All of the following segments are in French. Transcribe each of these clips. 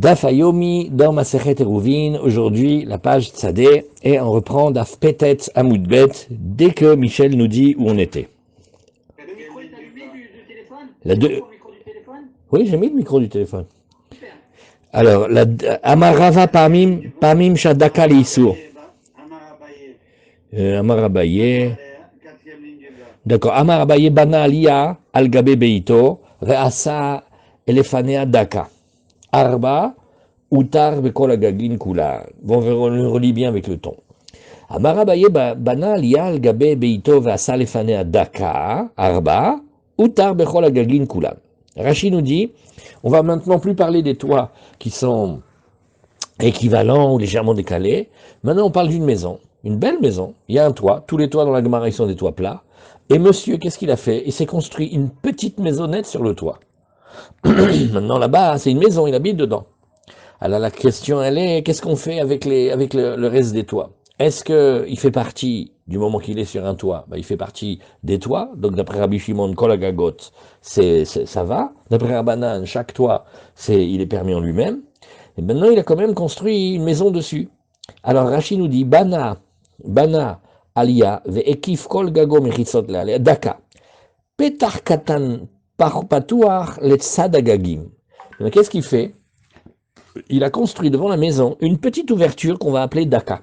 Daf Hayomi dans Masechet Eruvin, aujourd'hui la page Tzadé, et on reprend Daf Petet Amoudbet dès que Michel nous dit où on était. Le micro est allumé du téléphone? La deux... Le micro du téléphone? Oui, j'ai mis le micro du téléphone. Super. Alors, Amarava Pamim Shadaka Liisur. Amarabaye. D'accord. Amarabaye Bana Alia Al-Gabe Beito, Reasa Elefanea Daka. Arba, Utar Bekol Agagin Kula. Bon, on le relit bien avec le ton. Amarabaye Bana Alia Al-Gabe Beito, Reasa Elefanea Daka. Arba, Utar Bekol Agagin Kula. Rashi nous dit, on va maintenant plus parler des toits qui sont équivalents ou légèrement décalés. Maintenant, on parle d'une maison, une belle maison. Il y a un toit. Tous les toits dans la Gemara, ils sont des toits plats. Et monsieur, qu'est-ce qu'il a fait? Il s'est construit une petite maisonnette sur le toit. Maintenant, là-bas, c'est une maison, il habite dedans. Alors, la question, elle est, qu'est-ce qu'on fait avec le reste des toits? Est-ce qu'il fait partie, du moment qu'il est sur un toit, il fait partie des toits? Donc, d'après Rabbi Shimon, Kol Hagagot, ça va. D'après Rabbanan, chaque toit, il est permis en lui-même. Et maintenant, il a quand même construit une maison dessus. Alors, Rashi nous dit, Bana, Alia, Ve'ekif Kol Gago Mechitzot Le'alea, Daka, Petar Katan Patuach Letzad Agagim. Qu'est-ce qu'il fait? Il a construit devant la maison une petite ouverture qu'on va appeler Daka.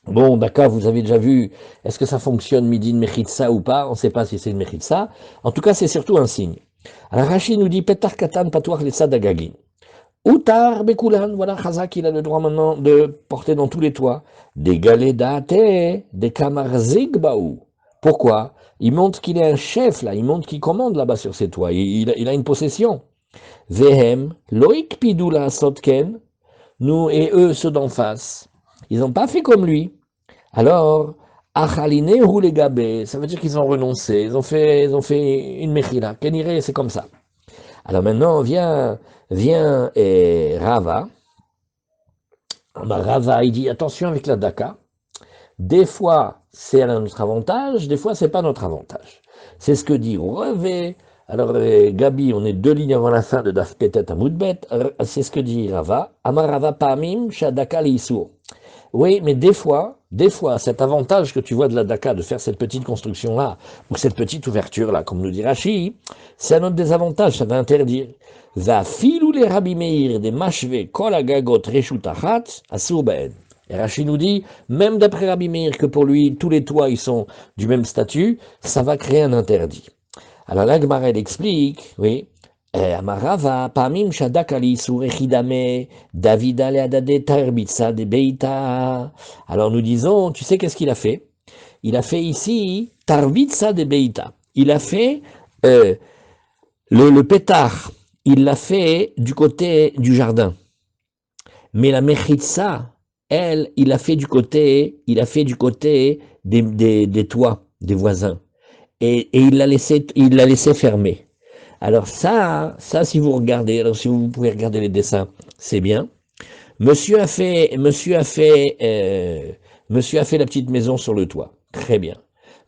Bon, Daka, vous avez déjà vu, est-ce que ça fonctionne midi de Mechitsa ou pas? On ne sait pas si c'est une Mechitsa. En tout cas, c'est surtout un signe. Alors, Rashi nous dit, Petar Katan Patuach Letzad Agagim. Utar Bekulan, voilà, Chazak, il a le droit maintenant de porter dans tous les toits des galedate, des kamarzik-baou. Pourquoi? Il montre qu'il est un chef, là, il montre qu'il commande là-bas sur ses toits, il a une possession. Vehem, loik pidula sotken, nous et eux, ceux d'en face, ils n'ont pas fait comme lui. Alors, achaline ou les gabé, ça veut dire qu'ils ont renoncé, ils ont fait une mechila. Kenire, c'est comme ça. Alors maintenant, vient Rava. Rava, il dit, attention avec la Daka. Des fois, c'est à notre avantage, des fois, c'est pas notre avantage. C'est ce que dit Reve. Alors, Gabi, on est 2 lignes avant la fin de Daf Petet Amoudbet. C'est ce que dit Rava. Amarava Pamim Shadaka Liisur. Oui, mais des fois, cet avantage que tu vois de la Daka, de faire cette petite construction-là, ou cette petite ouverture-là, comme nous dit Rashi, c'est un autre désavantage, ça va interdire. Va filou les Rabbi Meir des machve kol agagot reshut achat asur ba'ed. Et Rashi nous dit, même d'après Rabbi Meir, que pour lui, tous les toits, ils sont du même statut, ça va créer un interdit. Alors là, Gemara, elle explique, oui, Amarava, Pamim Shadak Ali Surechidame, David Aleadade Tarbitsa de Beita. Alors nous disons, tu sais qu'est-ce qu'il a fait? Il a fait ici Tarbitsa de Beita. Il a fait le pétard, il l'a fait du côté du jardin. Mais la Mechitsa, elle, il l'a fait du côté des toits, des voisins. Et il l'a laissé fermer. Alors ça, si vous regardez, alors si vous pouvez regarder les dessins, c'est bien. Monsieur a fait la petite maison sur le toit, très bien.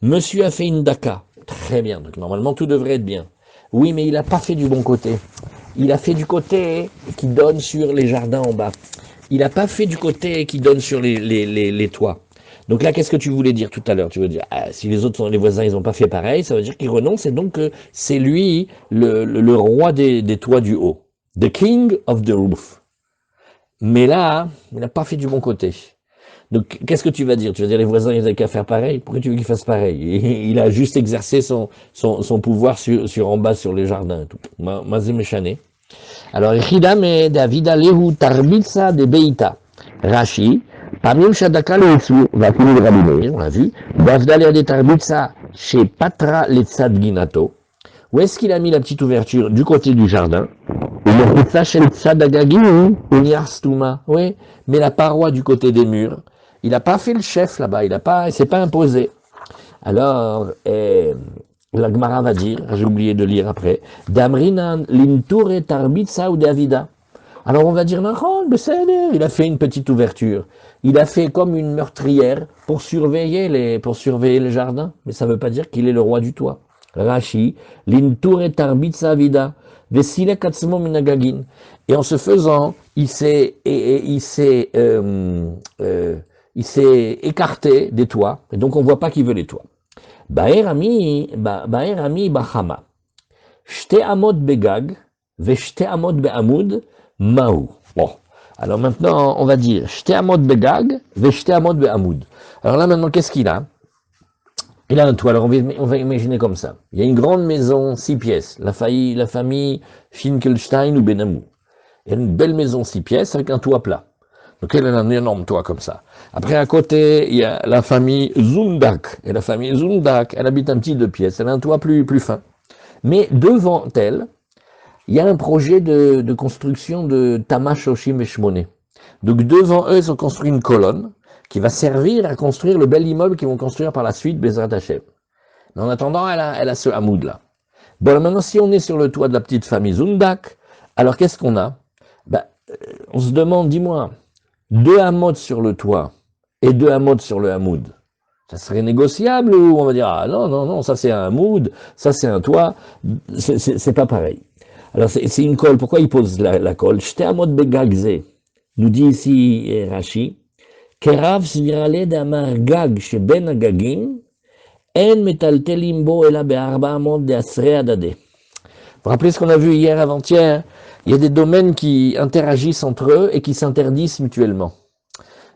Monsieur a fait une Daka, très bien. Donc normalement tout devrait être bien. Oui, mais il n'a pas fait du bon côté. Il a fait du côté qui donne sur les jardins en bas. Il n'a pas fait du côté qui donne sur les toits. Donc là, qu'est-ce que tu voulais dire tout à l'heure? Tu veux dire, si les voisins, ils n'ont pas fait pareil, ça veut dire qu'ils renoncent, et donc c'est lui le roi des toits du haut. The king of the roof. Mais là, il n'a pas fait du bon côté. Donc, qu'est-ce que tu vas dire? Tu vas dire, les voisins, ils n'avaient qu'à faire pareil? Pourquoi tu veux qu'ils fassent pareil? Il a juste exercé son pouvoir sur en bas, sur les jardins. Mazé méchané. Alors, Echidame David Alehu Tarbitsa de Beita. Rashi, Pamim Shadaka Leitsu, va finir le Rabbi Meir, on l'a vu. Davdalea de Tarbitsa chez Patra Letzad Ginato. Où est-ce qu'il a mis la petite ouverture? Du côté du jardin. Et le Letzad chez Letzad Agagim, Uniarstuma. Oui, mais la paroi du côté des murs. Il n'a pas fait le chef là-bas, il s'est pas imposé. Alors, la Gemara va dire, j'ai oublié de lire après, Damrinan linture tarbitsa ou davida. Alors on va dire, non, il a fait une petite ouverture. Il a fait comme une meurtrière pour surveiller les jardins. Mais ça ne veut pas dire qu'il est le roi du toit. Rashi, l'inture tarbitza vida, vesilek atzmo minagagin. Et en se faisant, il s'est écarté des toits, et donc on ne voit pas qui veut les toits. Ba'er ami bachama. Shte amot begag, ve shte amot be'amud, mahu. Bon. Alors maintenant, on va dire Shte amot begag, ve shte amot be'amud. Alors là maintenant, qu'est-ce qu'il a? Il a un toit. Alors on va imaginer comme ça. Il y a une grande maison, 6 pièces. La famille Finkelstein ou Benamou. Il y a une belle maison 6 pièces avec un toit plat. Donc elle a un énorme toit comme ça. Après à côté, il y a la famille Zundak. Et la famille Zundak, elle habite un petit 2 pièces. Elle a un toit plus fin. Mais devant elle, il y a un projet de construction de Tamash Oshim et Shmoné. Donc devant eux, ils ont construit une colonne qui va servir à construire le bel immeuble qu'ils vont construire par la suite, Bezrat Hashem. Mais en attendant, elle a ce hamoud là. Bon, alors maintenant, si on est sur le toit de la petite famille Zundak, alors qu'est-ce qu'on a? On se demande, dis-moi, 2 hamods sur le toit et 2 hamods sur le hamoud. Ça serait négociable ou on va dire, ah non, ça c'est un hamoud, ça c'est un toit, c'est pas pareil. Alors c'est une colle, pourquoi il pose la colle? Shte amot begagze, nous dit ici Rashi, kerav svirale d'amar gag sheben agagim, en metaltelim bo ela be'arba amot de asre adade. Vous vous rappelez ce qu'on a vu hier avant-hier? Il y a des domaines qui interagissent entre eux et qui s'interdisent mutuellement.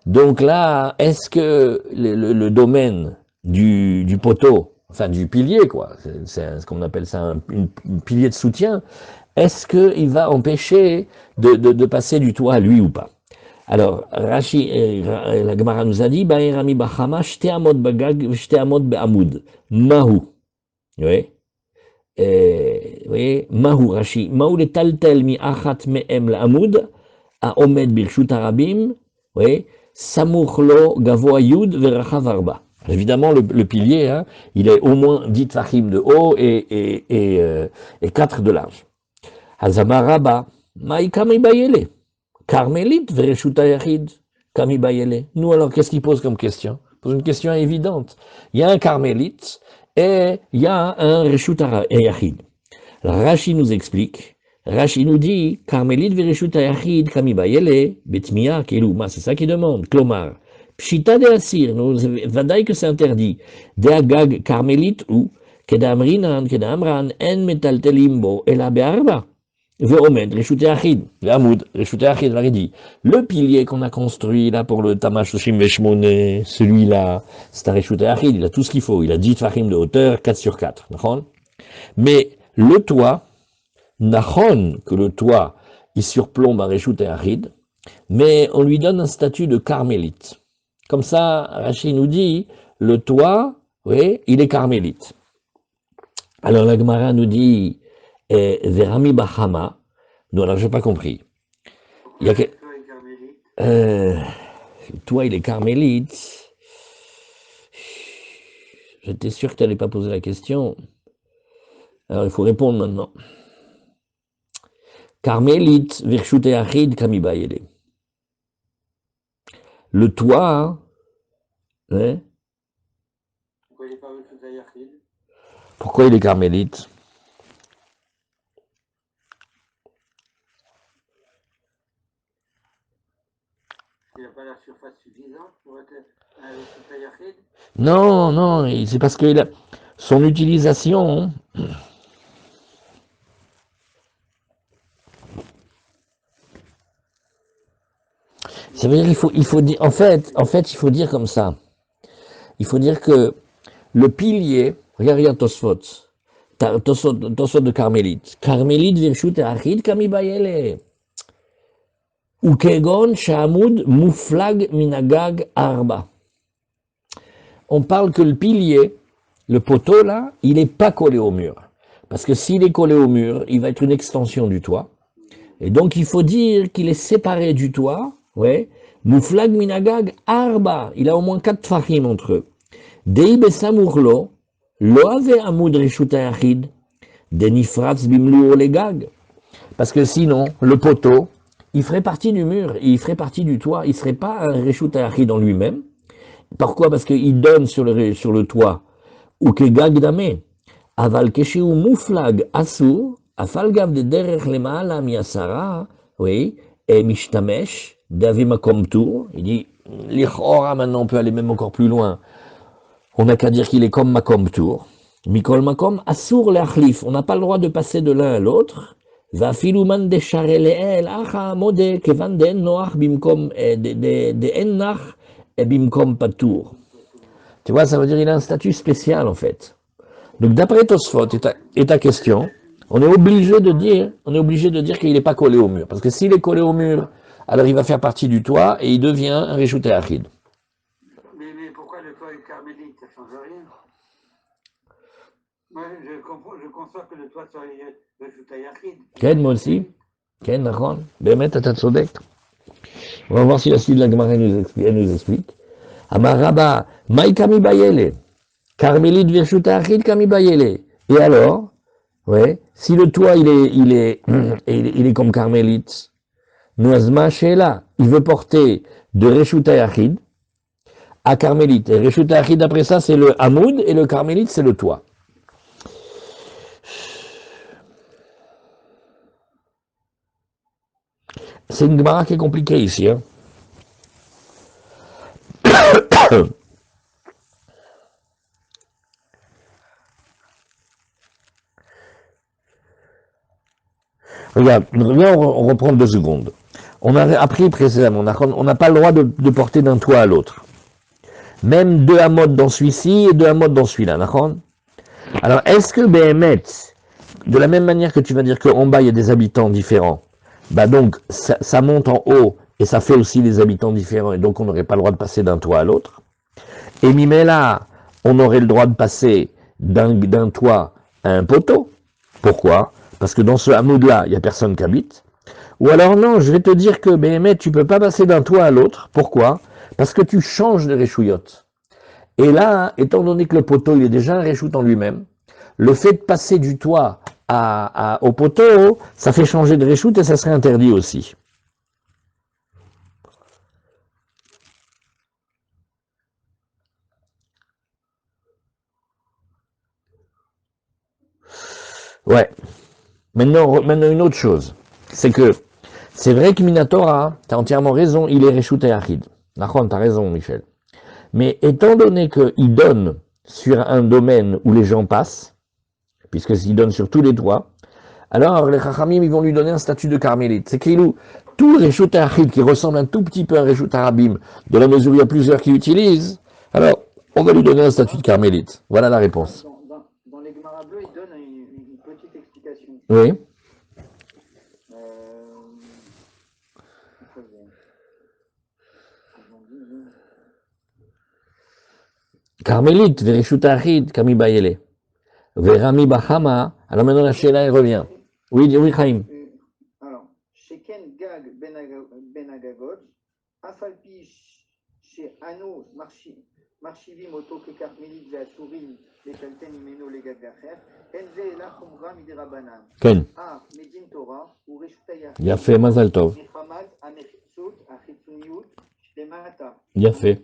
Donc là, est-ce que le domaine du poteau, enfin du pilier, quoi, c'est ce qu'on appelle ça un pilier de soutien, est-ce qu'il va empêcher de passer du toit à lui ou pas? Alors, Rashi, la Gemara nous a dit, Ba'erami bachama, shte amot bagag, shte amot be'amud. Mahu. Oui. Vous voyez, Mahu Rashi, Mahu le taltel mi achat me'em l'amud, a omed birshut arabim, oui, Samuch lo gavoa yud verachav arba. Évidemment, le pilier, hein, il est au moins 10 tfachim de haut et 4 de large. Hazamar Rabba, maï kami bayele, karmelit vereshut ayachid, kami bayele. Nous alors, qu'est-ce qu'il pose comme question? Il pose une question évidente. Il y a un carmélite et il y a un reshut ayachid. Rashi nous explique. Rashi nous dit, Carmélite vereshut ayachid kami bayele, betmia keluma, c'est ça qu'il demande. Klomar, pshita de asir, nous vadaï que c'est interdit. De agag carmélite ou, kedamrinan, kedamran, en metaltelimbo, ela be'arba. Ve'omed, reshut ayachid, ve'amud, reshut ayachid, il dit. Le pilier qu'on a construit là pour le Tamash Oshim Veshmone, celui-là, c'est un reshut ayachid, il a tout ce qu'il faut. Il a 10 tfachim de hauteur, 4 sur 4. Mais le toit, Nachon, que le toit, il surplombe un Reshut Ayachid, mais on lui donne un statut de carmélite. Comme ça, Rachid nous dit, le toit, oui, il est carmélite. Alors la Gemara nous dit, Verami Bachama, non, alors j'ai pas compris. Il y a que, le toit, il est carmélite. J'étais sûr que tu n'allais pas poser la question. Alors il faut répondre maintenant. Carmélite, Virshut Ayachid, Kami Bayele. Le toit, hein? Pourquoi il n'est pas Virshut Ayachid? Pourquoi il est carmélite? Il n'a pas la surface suffisante pour être un Virshut Ayachid? Non, c'est parce que son utilisation. Ça veut dire qu'il faut dire, en fait, il faut dire comme ça. Il faut dire que le pilier, regarde Tosfot de Carmélite. Carmélite virshut achid kami bayele. Ou kegon shamud muflag minagag arba. On parle que le pilier, le poteau là, il n'est pas collé au mur. Parce que s'il est collé au mur, il va être une extension du toit. Et donc il faut dire qu'il est séparé du toit. Ouais. Muflag minagag arba. Il a au moins 4 tfachim entre eux. Dei besamurlo, lo ave amud reshut ayachid, denifratz bimlu olegag. Parce que sinon, le poteau, il ferait partie du mur, il ferait partie du toit, il ne serait pas un reshut ayachid en lui-même. Pourquoi? Parce qu'il donne sur le toit, ou que gag damé. אבל כשהוא מופלג אסור, אף על גב דרך למעלה מ10, oui, et משתמש, d'avis מקום tour, il dit, לכאורה maintenant on peut aller même encore plus loin, on n'a qu'à dire qu'il est comme makom tour, mikol makom, assour le'achlif, on n'a pas le droit de passer de l'un à l'autre, va filuman de chareleel, acha mode, kevan de en noach bimkom, de en nach, et bimkom patour. Tu vois, ça veut dire qu'il a un statut spécial en fait. Donc d'après Tosfot et ta question, on est obligé de dire qu'il n'est pas collé au mur. Parce que s'il est collé au mur, alors il va faire partie du toit et il devient un réchouté achid. Mais pourquoi le toit est carmélite? Ça ne change rien. Moi, je conçois que le toit soit réchouté achid. Ken, moi aussi. Ken, Nachon. Bémet, t'as tzodek. On va voir si la suite de la Gemara nous explique. Amaraba, Maï Kami Bayele. Carmélite Virchouté achid Kami Bayele. Et alors, ouais, si le toit il est comme carmélite, Noazma Sheela, il veut porter de Réchouté achid à carmélite. Et Réchouté achid après ça c'est le hamoud et le carmélite c'est le toit. C'est une Gemara qui est compliquée ici. Hein. Regarde, on reprend 2 secondes. On a appris précédemment, on n'a pas le droit de porter d'un toit à l'autre. Même 2 hamods dans celui-ci et 2 hamods dans celui-là. Alors, est-ce que Béhémet, de la même manière que tu vas dire qu'en bas il y a des habitants différents, bah donc ça monte en haut et ça fait aussi des habitants différents et donc on n'aurait pas le droit de passer d'un toit à l'autre. Et Mimela, on aurait le droit de passer d'un toit à un poteau. Pourquoi? Parce que dans ce hamoud-là, il n'y a personne qui habite. Ou alors non, je vais te dire que Béhémet, tu ne peux pas passer d'un toit à l'autre. Pourquoi? Parce que tu changes de réchouillotte. Et là, étant donné que le poteau, il est déjà un réchout en lui-même, le fait de passer du toit au poteau, ça fait changer de réchout et ça serait interdit aussi. Ouais. Maintenant, une autre chose, c'est que c'est vrai que Minatora, tu as entièrement raison, il est réchout et achid. Nachon, tu as raison, Michel. Mais étant donné qu'il donne sur un domaine où les gens passent, puisque s'il donne sur tous les toits, alors les Chachamim ils vont lui donner un statut de carmélite. C'est qu'il tout réchout et achid qui ressemble un tout petit peu à un réchout arabim, de la mesure où il y a plusieurs qui l'utilisent, alors on va lui donner un statut de carmélite. Voilà la réponse. Dans les Gemara bleus, il donne une petite explication. Oui. Carmélite, Verishut Achid, Kami Bayele. Verami Bahama, alors maintenant la Sheila elle revient. Oui, Chaim. Alors, Sheken Gag Ben Agagod, Afalpi chez Ano Marchivim Oto Kekarmelit Veasurim, Lekalten Imeno Legagacher, Enze La Khumra Midirabanan. Ken. Ah, Medin Torah, ou Reshutaya. Yafé, Mazal Tov. Nechamad, Amechitsut, Achitsuniut, Shlemata. Yafé.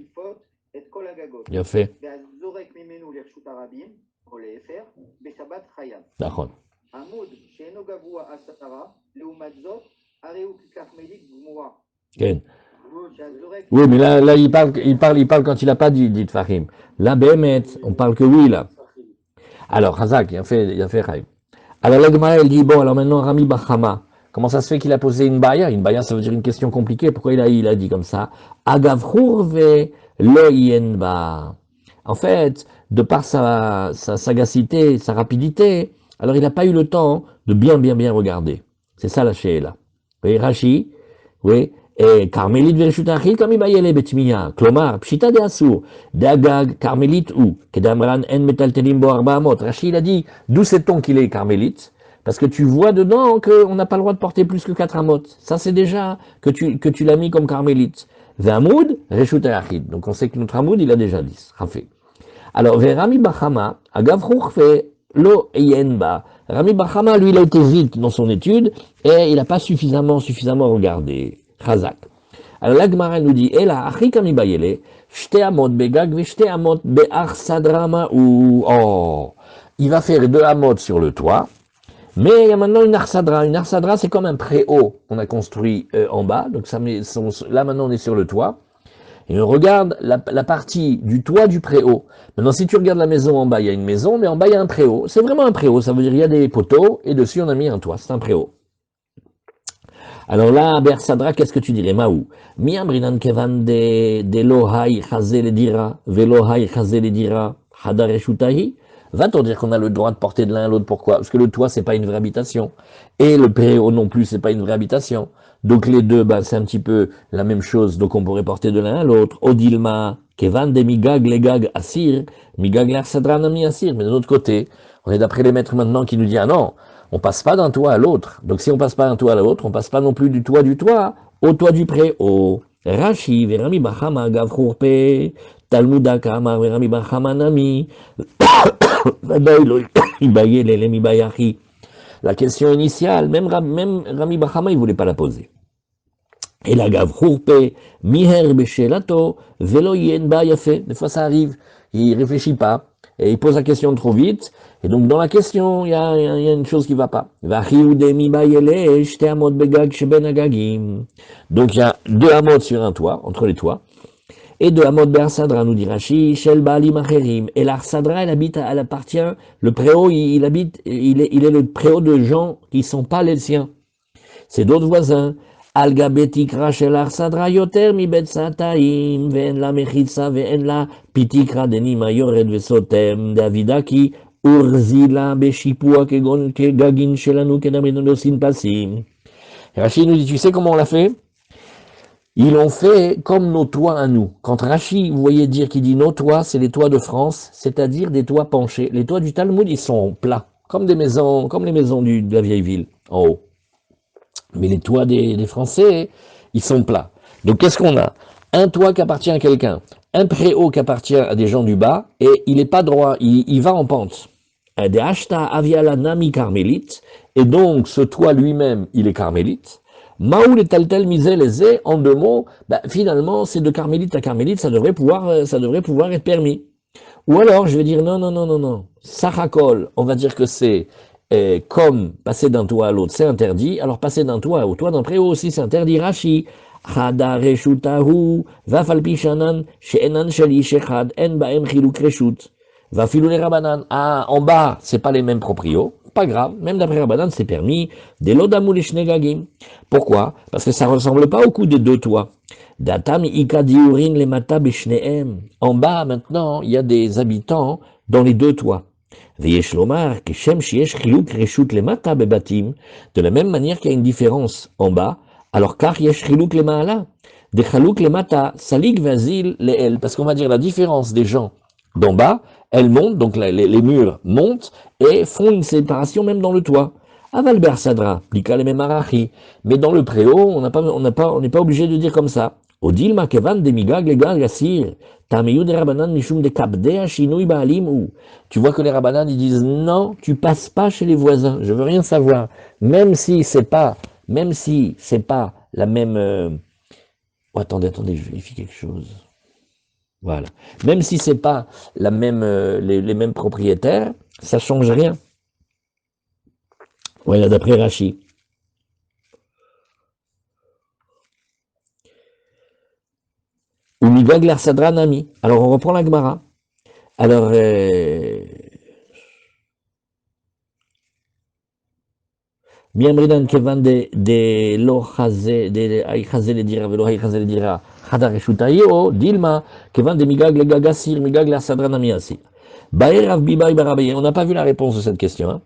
Et Kol Agagod. Yafé. Veazorek Mimenu Lershut Arabim. ולהפך, בשבת חייב. נכון. עמוד שאינו גבוה 10, לעומת זאת, הרי הוא ככרמלית גמורה. כן. Oui, mais là il parle quand il n'a pas dit Tfahim. Là, Béhémet, on parle que oui, là. Alors, Hazak, il a fait Chaim. Alors, l'Agma, elle dit, bon, alors maintenant, Rami Bachama, comment ça se fait qu'il a posé une baya? Une baya, ça veut dire une question compliquée. Pourquoi il a dit comme ça? Agavchour ve lo yenba. En fait, de par sa sagacité, sa rapidité, alors il n'a pas eu le temps de bien regarder. C'est ça la Sheila. Oui, Rashi, oui, et Carmélite Verishut Achid Kami Bayele Betmiya, Klomar, Pshita de Asur, de Agag, Carmélite ou, Kedamran En Metaltelim Bo Arba Amot. Rashi, il a dit, d'où sait-on qu'il est Carmélite? Parce que tu vois dedans qu'on n'a pas le droit de porter plus que 4 amot. Ça, c'est déjà que tu l'as mis comme Carmélite. Ve'amoud, Reshut Achid. Donc on sait que notre Amoud, il a déjà 10. Rafé. Alors, Rami Bachama, Agav Chouchfe, Lo Yenba. Rami Bachama, lui, il a été vite dans son étude et il n'a pas suffisamment regardé. Chazak. Alors, la Gemara nous dit, Ela, Achi Kami Bayele, Shte Amot Begag, Shte Amot Be'ach Sadrama ou. Oh, il va faire 2 amot sur le toit, mais il y a maintenant une arsadra. Une arsadra, c'est comme un préau qu'on a construit en bas. Donc là, maintenant, on est sur le toit. Et on regarde la partie du toit du préau. Maintenant, si tu regardes la maison en bas, il y a une maison, mais en bas, il y a un préau. C'est vraiment un préau. Ça veut dire qu'il y a des poteaux, et dessus, on a mis un toit. C'est un préau. Alors là, Bersadra, qu'est-ce que tu dirais, Maou? Miambrinan kevan de lohai chazel dira, velohai chazel dira, hadareshutahi. Va-t-on dire qu'on a le droit de porter de l'un à l'autre? Pourquoi? Parce que le toit, c'est pas une vraie habitation. Et le préau non plus, c'est pas une vraie habitation. Donc les deux, ben, c'est un petit peu la même chose. Donc on pourrait porter de l'un à l'autre. Odilma, kevan de migag legag asir, migag l'Arsadra nami asir. Mais de l'autre côté, on est d'après les maîtres maintenant qui nous disent, ah non, on passe pas d'un toit à l'autre. Donc si on passe pas d'un toit à l'autre, on passe pas non plus du toit au toit du préau. Rashi, Verami Bahama, Gavrourpe, Talmudaka, Verami Bahama Nami, la question initiale, même Rami Bahama, il voulait pas la poser. Et la Gavrourpe, Miher Beshelato, Velo Yen Ba Yafe. Des fois ça arrive, il réfléchit pas. Et il pose la question trop vite, et donc dans la question, il y a une chose qui ne va pas. Donc il y a 2 amot sur un toit, entre les toits, et 2 amot bersadra, nous dit Rashi, shel baalim acherim. Et l'arsadra, elle appartient, le préau, il est le préau de gens qui ne sont pas les siens. C'est d'autres voisins. על גבי תקרה של אכסדרה יותר מבית סטאים, ואין לה מחיצה ואין לה פיתיקרה דנימה יורד וסותם, דאבידקי אורזילה בשיפוע כגגין שלנו כדמינו נוסעים פסים. Rachid nous dit, tu sais comment on l'a fait? Ils l'ont fait comme nos toits à nous. Quand Rachid, vous voyez dire qu'il dit nos toits, c'est les toits de France, c'est-à-dire des toits penchés. Les toits du Talmud, ils sont plats, comme les maisons de la vieille ville, en haut. Mais les toits des Français, ils sont plats. Donc qu'est-ce qu'on a? Un toit qui appartient à quelqu'un, un préau qui appartient à des gens du bas, et il n'est pas droit, il va en pente. Des Ashta Aviala Nami carmélite, et donc ce toit lui-même, il est carmélite. Maoul et Taltel misé les ais, en 2 mots, finalement, c'est de carmélite à carmélite, ça devrait pouvoir être permis. Ou alors, je vais dire non. Sarakol, on va dire que c'est comme passer d'un toit à l'autre, c'est interdit. Alors passer d'un toit au toit d'un préau aussi, c'est interdit. Rashi, Chada reshutahu, vafalpi shanan, she'enan sheli shechad, en baem chiluk reshut, vafilu le rabanan. Ah, en bas, c'est pas les mêmes proprios. Pas grave, même d'après Rabanan, c'est permis. Des lodamou les shnegagim. Pourquoi? Parce que ça ressemble pas au coup des 2 toits. Datam ika diurin le mata beshneem. En bas, maintenant, il y a des habitants dans les 2 toits. Veyesh lomar keshem shiesh chiluk reshut le mata bebatim. De la même manière qu'il y a une différence en bas, alors car yesh chiluk le maala. De chaluk le mata salig vazil le el. Parce qu'on va dire la différence des gens d'en bas, elles montent, donc les murs montent et font une séparation même dans le toit. Aval bersadra, plika les mêmes arachi. Mais dans le préau, on n'est pas obligé de dire comme ça. Odilma kevan demigag legal yassir, tameyu de rabanan mishum de kabdea shinui baalim ou. Tu vois que les rabanan ils disent non, tu passes pas chez les voisins, je veux rien savoir. Même si c'est pas la même. Oh, attendez, je vérifie quelque chose. Voilà. Même si c'est pas la même, les mêmes propriétaires, ça change rien. Voilà, d'après Rashi. Ou migag l'Arsadra nami. Alors on reprend la Gemara. Alors Miamridan kevan de lo chaze de ay chaze le dira velo ay chaze le dira hadar shutayo dilma kevan de migag le gagasir migag l'Arsadra nami asir. Baer Rav Bibaï Barabaye, on n'a pas vu la réponse de cette question. Hein.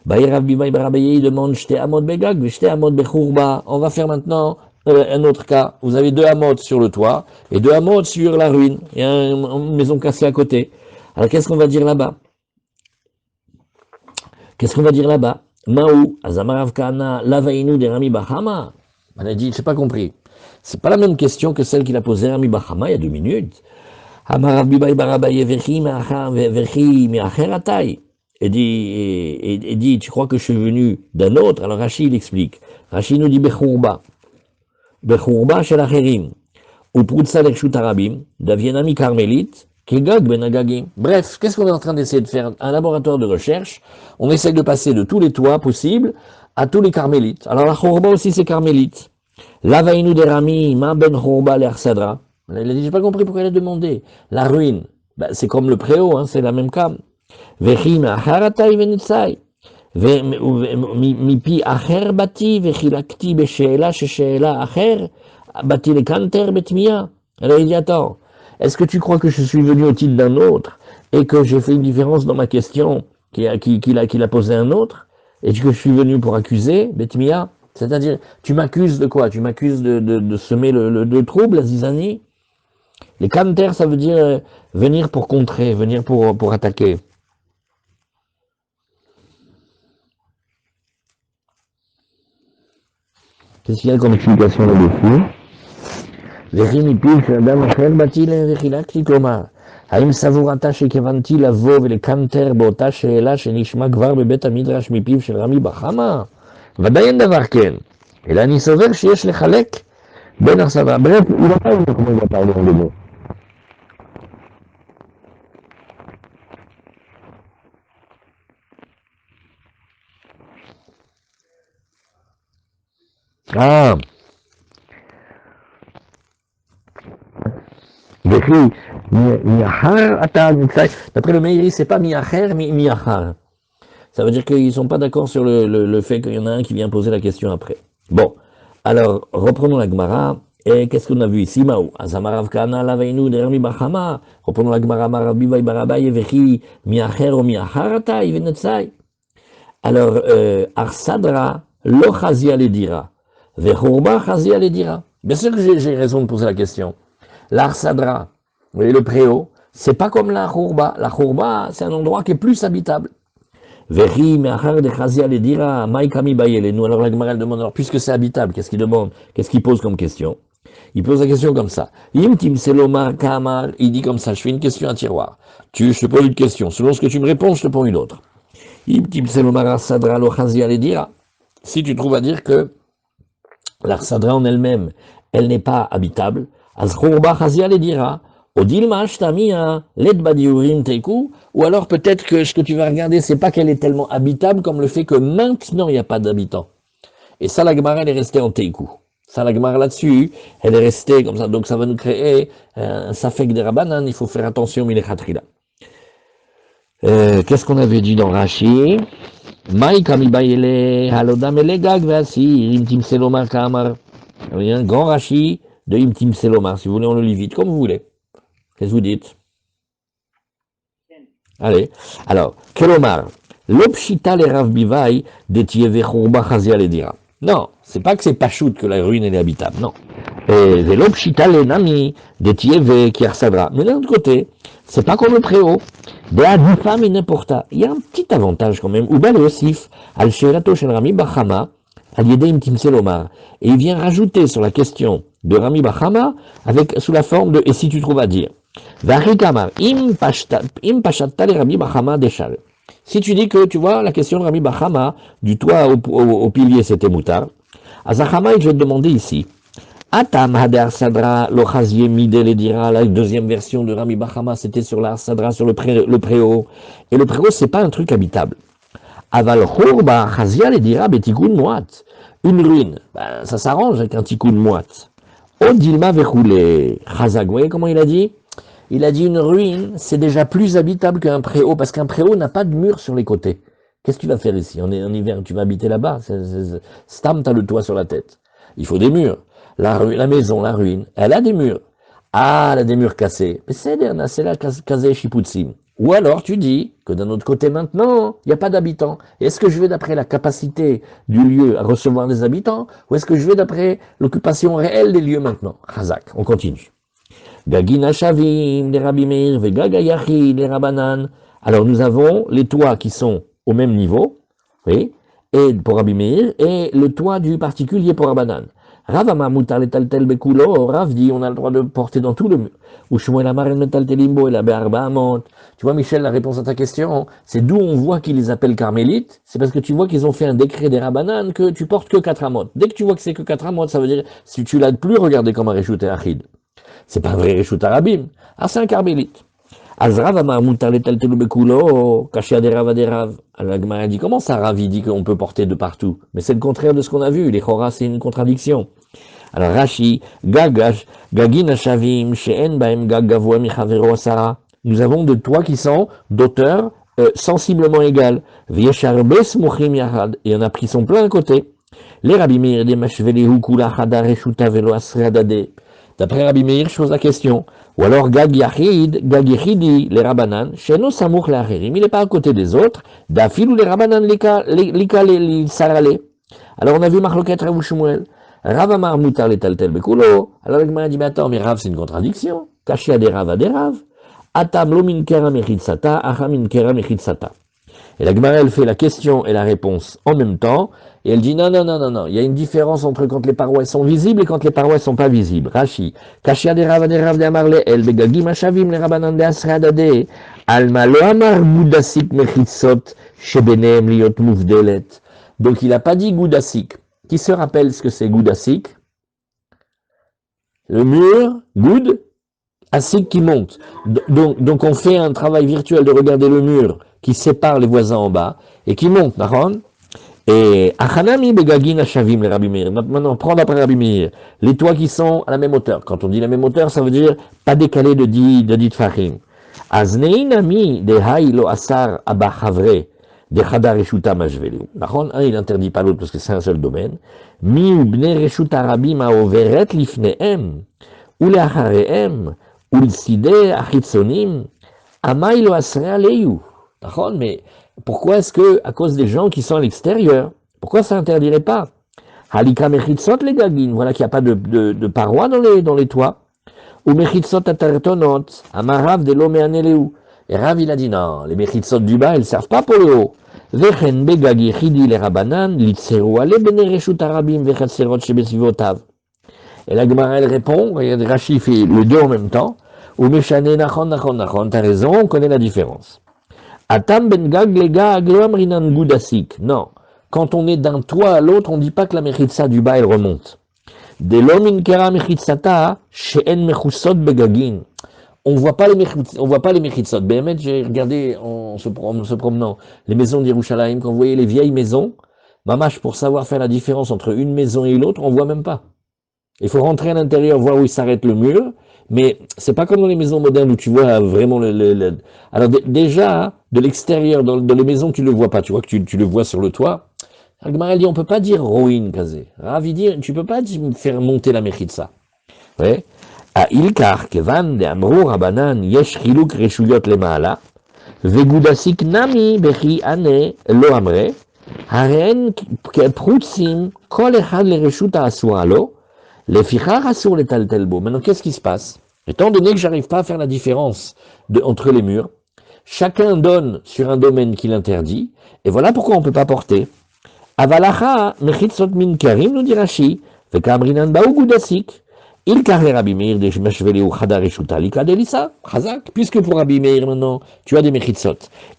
Baer Rav Bibaï Barabaye, il demande Shte Amod Begag, Shte Amod Bechourba. On va faire maintenant un autre cas. Vous avez 2 Amod sur le toit et 2 Amod sur la ruine. Il y a une maison cassée à côté. Alors qu'est-ce qu'on va dire là-bas? Maou, Azamarav Kana, Lavainu de Rami Bahama. On a dit, je n'ai pas compris. C'est pas la même question que celle qu'il a posée Rami Bahama il y a 2 minutes. Amarav Bibaï Barabaye Verchi Meacheratai. Et dit, tu crois que je suis venu d'un autre? Alors Rashi, il explique. Rashi nous dit Bechourba Shel Acherim. Ou Prutsa Lechut Arabim, Davienami Carmélite, Kigag ben Agagim. Bref, qu'est-ce qu'on est en train d'essayer de faire? Un laboratoire de recherche. On essaye de passer de tous les toits possibles à tous les carmélites. Alors la Khorba aussi c'est carmélite. Lavainu des Rami, ma ben Khorba l'air Sadra. Il a dit, j'ai pas compris pourquoi il a demandé. La ruine, ben, c'est comme le préau, hein, c'est la même cam. Vechim acharatai venitzai. מפי אחר באתי וחילקתי בשאלה ששאלה אחר, באתי לקנטר בתמיהה. Alors il dit, attends, est-ce que tu crois que je suis venu au titre d'un autre et que j'ai fait une différence dans ma question qu'il a posé un autre et que je suis venu pour accuser Betmiya? C'est-à-dire, tu m'accuses de quoi? Tu m'accuses de semer le trouble, la zizanie? Les canter, ça veut dire venir pour contrer, venir pour attaquer. Qu'est-ce qu'il y a comme explication là-dessus? וכי מפיו של אדם אחר באתי וחילקתי, כלומר, האם סבור אתה שכיוונתי לבוא ולקנטר באותה שאלה שנשמע כבר בבית המדרש מפיו של רמי בחמה? ודאי אין דבר כן, אלא אני סובר שיש לחלק בין הסברה. ברef, il n'a pas eu comment il va parler en deux mots. Ah, d'après le Meiri, c'est pas miacher, mais miachar. Ça veut dire qu'ils sont pas d'accord sur le fait qu'il y en a un qui vient poser la question après. Bon, alors reprenons la Gemara. Et qu'est-ce qu'on a vu ici, Maou? Azamarav Kana Laveinu de Rami Bachama. Reprenons la Gemara Marabiva Barabaye Vechi miacher ou miacharata Ivenetzai. Alors, Arsadra lo chazia le dira. Vechurba chazia le dira. Bien sûr que j'ai raison de poser la question. L'Arsadra, vous voyez le préau, c'est pas comme la Khurba. La Khurba, c'est un endroit qui est plus habitable. Vechi, meachar de chazia le dira, maïkami bayelenu. Alors la Gemara demande, alors puisque c'est habitable, qu'est-ce qu'il demande? Qu'est-ce qu'il pose comme question? Il pose la question comme ça. Imtim selomar kamar, il dit comme ça, je fais une question à tiroir. Je te pose une question. Selon ce que tu me réponds, je te pose une autre. Imtim selomar arsadra lo chazia le dira. Si tu trouves à dire que l'Arsadra en elle-même, elle n'est pas habitable, ou alors peut-être que ce que tu vas regarder, c'est pas qu'elle est tellement habitable comme le fait que maintenant il n'y a pas d'habitants. Et ça, la Gemara, elle est restée en Teikou. Ça, la Gemara là-dessus, elle est restée comme ça. Donc ça va nous créer un safek de Rabbanan, il faut faire attention, Milechatrila. Qu'est-ce qu'on avait dit dans Rashi? Un grand Rashi de Imtim Selomar. Si vous voulez, on le lit vite, comme vous voulez. Qu'est-ce que vous dites? Allez. Alors, Kelomar. L'opshita le Rav Bivai de Tieve Churba Chazia le dira. Non, c'est pas que c'est pas shoot que la ruine elle est habitable, non. Et l'opshita le Nami de Tieve qui Arsadra. Mais d'un autre côté, c'est pas comme le préau. De Adifam et n'importe. Il y a un petit avantage quand même. Ubal Yosif, al Shelato Shel Rami Bachama, al Yedei Imtim Selomar. Et il vient rajouter sur la question de Rami Bachama avec sous la forme de et si tu trouves à dire. Varikamar, im pashatta le Rami Bachama deshal. Si tu dis que tu vois la question de Rami Bachama du toit au pilier c'était moutard, Azachama il va te demander ici. Atam Hader Sadra, lo Chazier Mide le dira, la deuxième version de Rami Bachama, c'était sur la Sadra, sur le préau. Et le préau, c'est pas un truc habitable. Aval Khurba, Chazia le dira, Betikoun Moat. Une ruine, ben, ça s'arrange avec un Tikoun Moat. Odilma Vechoule, Chazag, vous voyez comment il a dit? Il a dit une ruine, c'est déjà plus habitable qu'un préau, parce qu'un préau n'a pas de mur sur les côtés. Qu'est-ce que tu vas faire ici? En hiver, tu vas habiter là-bas. Stam, t'as le toit sur la tête. Il faut des murs. La maison, la ruine, elle a des murs. Ah, elle a des murs cassés. Mais c'est la casé Shiputzim. Ou alors tu dis que d'un autre côté maintenant, il n'y a pas d'habitants. Est-ce que je vais d'après la capacité du lieu à recevoir des habitants, ou est-ce que je vais d'après l'occupation réelle des lieux maintenant? Chazak, on continue. Gagina Shavim, les Rabbi Meir, Vegaga Yachi, les Rabbanan. Alors nous avons les toits qui sont au même niveau, oui, et pour Rabbi Meir, et le toit du particulier pour Rabbanan. Rav Amar mutar letaltel bekulo, Rav dit on a le droit de porter dans tout le mur. Ou Shmuel Amar el metaltelimbo el be'arba amot. Tu vois Michel, la réponse à ta question, c'est d'où on voit qu'ils les appellent carmélites, c'est parce que tu vois qu'ils ont fait un décret des Rabbanan que tu portes que 4 amot. Dès que tu vois que c'est que 4 amot, ça veut dire si tu l'as plus regardé comme un Reshut Achid. C'est pas un vrai Reshut Arabim. Ah, c'est un carmélite. Az Rav amar mutar letaltelu bekulo, kashia des Rav à des Rav. Alors la Gemara dit, comment ça Rav, il dit qu'on peut porter de partout? Mais c'est le contraire de ce qu'on a vu, les Chora, c'est une contradiction. Alors Rashi, gagin ashavim, she'en baem gag gavoa michavero asara. Nous avons de toits qui sont d'auteur sensiblement égales. V'yesharbe smuchim yachad. Et on a pris son plein côté. Les Rabbi Meir de mashvelehu kula chada reshuta velo asradade. D'après Rabbi Meir, je pose la question. Ou alors gag yachidi, les Rabbanan, sheno samuch l'acherim. Il n'est pas à côté des autres. D'afil ou les Rabbanan lika les sarale. Alors on a vu Marloket Rav Shmuel. Rav amar mutar letaltel bekulo. Alors le Gemara dit, mais attends, mais Rav c'est une contradiction. Kashia des Rav à des Rav. Atam lo min kera mechitsata, acha min kera mechitsata. Et la Gemara elle fait la question et la réponse en même temps. Et elle dit non, il y a une différence entre quand les parois sont visibles et quand les parois sont pas visibles. Rashi. Kashia des Rav de Amarle, el begagim ashavim le Rabbanan de Asradade. Alma lo amar gudasik mechitsot, shebeneem liot muvdelet. Donc il n'a pas dit goudasik. Qui se rappelle ce que c'est goudasik? Le mur, goud, asik qui monte. Donc on fait un travail virtuel de regarder le mur qui sépare les voisins en bas et qui monte, d'accord? Et achanami begagin ashavim les Rabbi Meir. Maintenant, prends d'après Rabbi Meir les toits qui sont à la même hauteur. Quand on dit la même hauteur, ça veut dire pas décalé de 10 tfachim. Azneinami de haïlo asar abba havre. De Chada Reshuta Mashvelu. Un, il n'interdit pas l'autre parce que c'est un seul domaine. Mi ou bne Reshuta Rabim aoveret lifneem, ou leachareem, ou l'side achitsonim, amaïlo asre aleyu. Mais pourquoi est-ce que, à cause des gens qui sont à l'extérieur, pourquoi ça n'interdirait pas? Halika mechitzot les gagin, voilà qu'il n'y a pas de parois dans les toits. Ou mechitzot atartonot, amarav de l'omeaneleu. Et Rav, il a dit non, les mechitzot du bas, elles ne servent pas pour le haut. Vechen begagi chidi les rabanan, litseru ale bene reshut arabim vechatserot shebesivotav. Et la Gemara, elle répond, regarde, Rashi fait le deux en même temps, ou meshane nachon, t'as raison, on connaît la différence. Atam ben gag le gag le amrinan goudasik. Non, quand on est d'un toit à l'autre, on ne dit pas que la mechitza du bas, elle remonte. De l'omin kera mechitzata, she'en mechusot begagin. On voit pas les mechitzot. Béhémet, j'ai regardé en se promenant les maisons d'Yerushalayim, quand vous voyez les vieilles maisons, mamash, pour savoir faire la différence entre une maison et l'autre, on voit même pas. Il faut rentrer à l'intérieur, voir où il s'arrête le mur, mais c'est pas comme dans les maisons modernes où tu vois vraiment Alors déjà, de l'extérieur, dans les maisons, tu le vois pas, tu vois que tu le vois sur le toit. Agmar dit, on peut pas dire ruin, kazé. Ravi dire, tu peux pas faire monter la mechitza. Ouais. Ilkar kevan de amrou rabanan yesh chiluk reshuyot lema'ala vegudasik nami bechi ane lo amre haren prutzim kol echad le reshut asura lo lefichar asur letaltel bo. Maintenant, qu'est-ce qui se passe? Étant donné que j'arrive pas à faire la différence entre les murs, chacun donne sur un domaine qu'il interdit, et voilà pourquoi on peut pas porter. Avalacha mechitzot min karim, nous dit Rashi, vekamrinan baou gudasik. Il carré Rabbi Meir de Mashveli ou Chada Reshuta Lika Delissa, Chazak, puisque pour Rabbi Meir maintenant, tu as des mechitzot,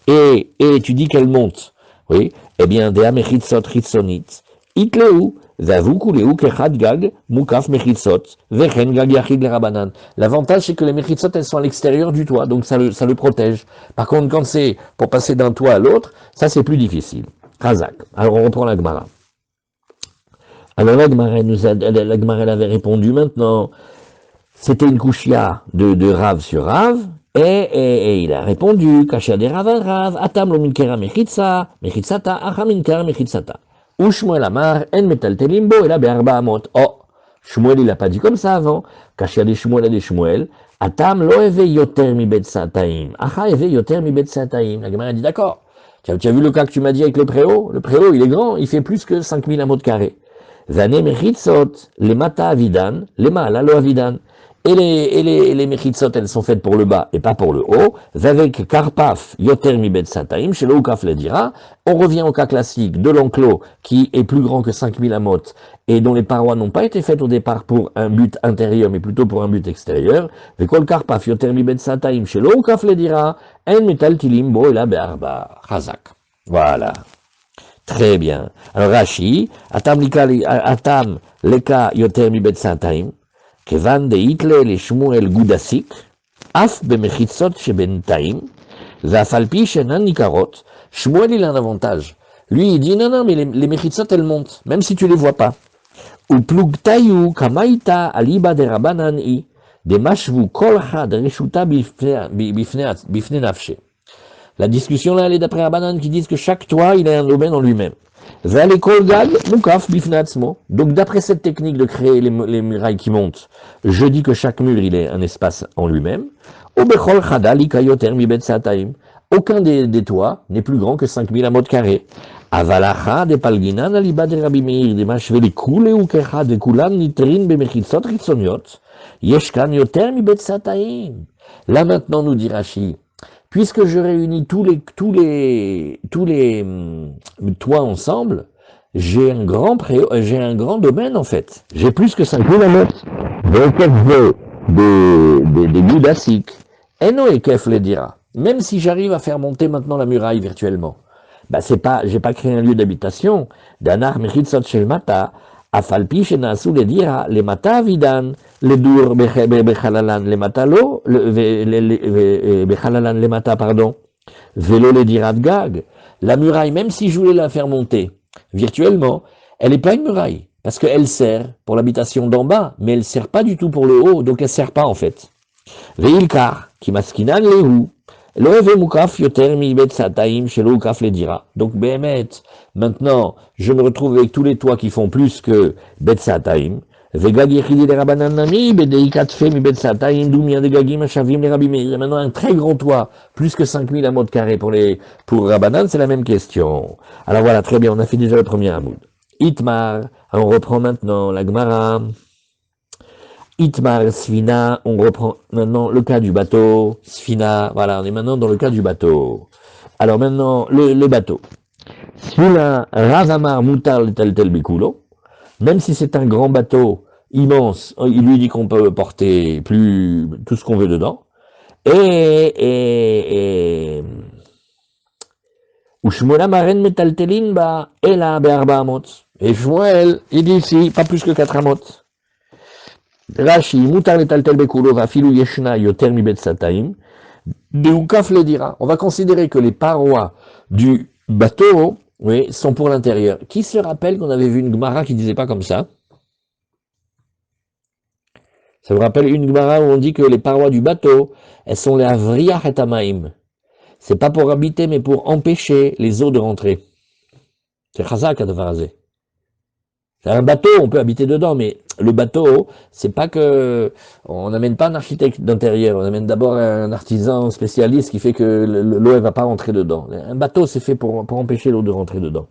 et tu dis qu'elles montent, oui, eh bien, des mechitzot chitzonit, itleu, vavuku leu kechad gag, mukaf mechitzot, vechen gag yachid le rabanan. L'avantage, c'est que les mechitzot, elles sont à l'extérieur du toit, donc ça le protège. Par contre, quand c'est pour passer d'un toit à l'autre, ça c'est plus difficile. Chazak. Alors on reprend la Gemara. Alors la Gemara avait répondu maintenant, c'était une kushia de Rav sur Rav, et il a répondu, kashia de Rav à Rav, atam lo minkera mechitzata, acha minkera mechitzata. Ou Shmuel amar, en metaltelim bo, et là, be'arba amot. Oh, Shmuel, il a pas dit comme ça avant, kashia de Shmuel, atam lo eve yoter mi betsataim, acha eve yoter mi betsataim. La Gemara dit d'accord. Tu as vu le cas que tu m'as dit avec le préau? Le préau, il est grand, il fait plus que 5000 amot carrés. Vané mechitzot, les mata avidan, les mala lo avidan. Et les mechitzot, elles sont faites pour le bas et pas pour le haut. Avec karpaf, yoter mi bet sataim, chez le ukaf le dira. On revient au cas classique de l'enclos qui est plus grand que 5000 amot et dont les parois n'ont pas été faites au départ pour un but intérieur mais plutôt pour un but extérieur. Vekol karpaf, yoter mi bet sataim, chez le ukaf le dira. En metal tilim bo ela be'arba. Chazak. Voilà. Très bien. Alors Rashi, atam leka yoter mi bet sataim, kevan de itle le Shmuel gudasik, Af bemechitzot shebentaim, zafalpi shenan nikarot. Shmuel, il a un avantage. Lui, il dit, non, non, mais les mechitzot, elles montent, même si tu les vois pas. Ou plugtayu kamaita aliba de rabanani, de mashvu kol had reshuta bifne nafshe. La discussion là, elle est d'après Rabbanan qui disent que chaque toit, il a un domaine en lui-même. Vale kol gag mukaf bifnatzmo. Donc d'après cette technique de créer les murailles qui montent, je dis que chaque mur, il est un espace en lui-même. Obechol chadali kayoter mi betsataim. Aucun des toits n'est plus grand que 5000 amot carrés. Avalacha de palginan aliba de Rabbi Meir de mashveli kule ukecha de kulan nitrin bemechitzot ritzoniot. Yeshkan yoter mi betsataim. Là maintenant, nous dit Rashi, puisque je réunis tous les toits ensemble, j'ai un grand domaine en fait. J'ai plus que 5000 amot. Des goudassiques. Eno ekef le dira. Même si j'arrive à faire monter maintenant la muraille virtuellement, bah j'ai pas créé un lieu d'habitation. Danar mechitzot shel mata, afalpi shenasu le dira, le mata vidan, le dur bechalalan le mata lo, bechalalan le mata pardon, velo le dira de gag. La muraille, même si je voulais la faire monter virtuellement, elle est pas une muraille, parce qu'elle sert pour l'habitation d'en bas, mais elle sert pas du tout pour le haut, donc elle sert pas en fait. Veilkar, qui maskinan lehu. Donc, Behemet, maintenant, je me retrouve avec tous les toits qui font plus que Betsataim. Maintenant, un très grand toit, plus que 5000 amot carrés pour Rabbanan, c'est la même question. Alors voilà, très bien, on a fait déjà le premier amoud. Itmar, on reprend maintenant la Gemara. Itmar, Sfina, on reprend maintenant le cas du bateau. Sfina, voilà, on est maintenant dans le cas du bateau. Alors maintenant, le bateau. Sfina, Ravamar, Mutar, tel bikulo. Même si c'est un grand bateau immense, il lui dit qu'on peut porter plus tout ce qu'on veut dedans. Ou Shmuel maren metaltelin ba, ela be'arba amot. Et Shmuel, il dit ici, pas plus que 4 amot. Rashi, mutar letaltel bekulo va filou yeshna yoter mi betsataim. Deukaf le dira. On va considérer que les parois du bateau, oui, sont pour l'intérieur. Qui se rappelle qu'on avait vu une Gemara qui disait pas comme ça? Ça vous rappelle une Gemara où on dit que les parois du bateau, elles sont les avriach et amaim. C'est pas pour habiter, mais pour empêcher les eaux de rentrer. C'est chazak à devarazé. C'est un bateau, on peut habiter dedans, mais le bateau, c'est pas que, on n'amène pas un architecte d'intérieur, on amène d'abord un artisan spécialiste qui fait que l'eau, elle va pas rentrer dedans. Un bateau, c'est fait pour empêcher l'eau de rentrer dedans.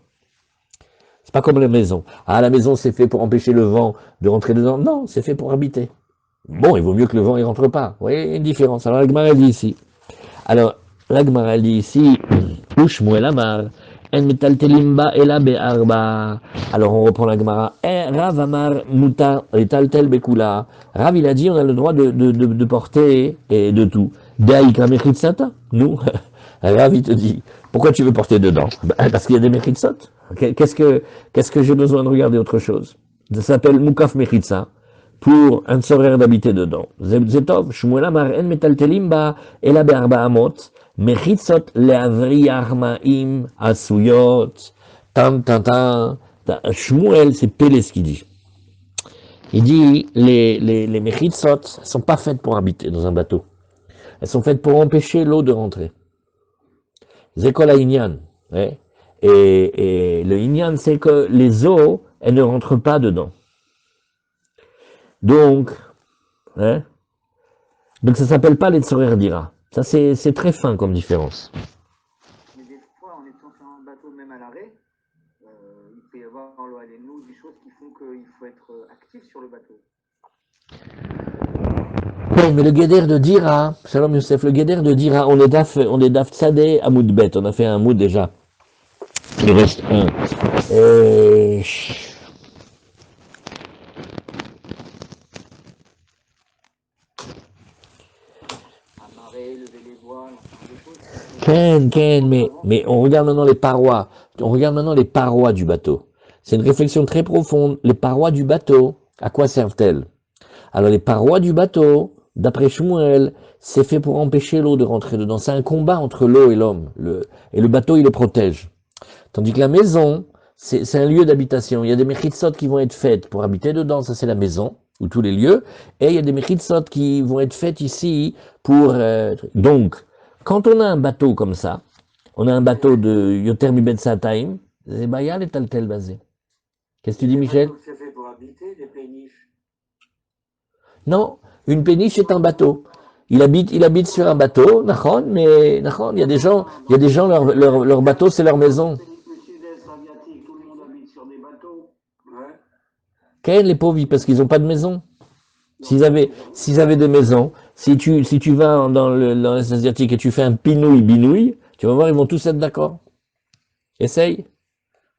C'est pas comme la maison. Ah, la maison, c'est fait pour empêcher le vent de rentrer dedans. Non, c'est fait pour habiter. Bon, il vaut mieux que le vent, il rentre pas. Vous voyez, il y a une différence. Alors, la Gemara dit ici. Alors, la Gemara dit ici, Shmuel amar. Alors on reprend la Gemara. Rav Amar Muta Taltel Bekula. Rav il a dit on a le droit de porter et de tout. Daïka Mechitsata. Nous, Rav il te dit pourquoi tu veux porter dedans? Parce qu'il y a des Mechitsot. Qu'est-ce que j'ai besoin de regarder autre chose? Ça s'appelle Mukaf Mechitsa. Pour un tsorer d'habiter dedans. Zetov, Shmuel Amar en metaltelim ba ela be'arba amot. Mechitzot le'avriach ma'im asuyot. Shmuel, c'est Pélé ce qu'il dit. Il dit, les mechitzot sont pas faites pour habiter dans un bateau. Elles sont faites pour empêcher l'eau de rentrer. Zekol ha'inyan. Et le inyan, c'est que les eaux, elles ne rentrent pas dedans. Donc ça s'appelle pas les tsorer dira. Ça, c'est très fin comme différence. Mais des fois, en étant sur un bateau, même à l'arrêt, il peut y avoir dans l'eau des choses qui font qu'il faut être actif sur le bateau. Oui, mais le guéder de dira, Shalom Youssef, le guéder de dira, on est daf tzadé à moudbet, on a fait un moud déjà. Il reste un. Mais on regarde maintenant les parois. On regarde maintenant les parois du bateau. C'est une réflexion très profonde. Les parois du bateau, à quoi servent-elles? Alors les parois du bateau, d'après Shmuel, c'est fait pour empêcher l'eau de rentrer dedans. C'est un combat entre l'eau et l'homme. Et le bateau, il le protège. Tandis que la maison, c'est un lieu d'habitation. Il y a des mechitsot qui vont être faites pour habiter dedans, ça c'est la maison, ou tous les lieux. Et il y a des mechitsot qui vont être faites ici pour... donc, quand on a un bateau comme ça, on a un bateau de Yoter Mibet Sataim, c'est Bayal et Taltel basé. Qu'est-ce que tu dis, Michel? C'est fait pour habiter, des péniches. Non, une péniche est un bateau. Il habite sur un bateau, mais il y a des gens, leur bateau c'est leur maison. Le sud-est asiatique, tout le monde habite sur des bateaux. Ouais. Quels les pauvres, parce qu'ils n'ont pas de maison. S'ils avaient des maisons, si tu vas dans l'Est asiatique et tu fais un pinouille-binouille, tu vas voir, ils vont tous être d'accord. Essaye.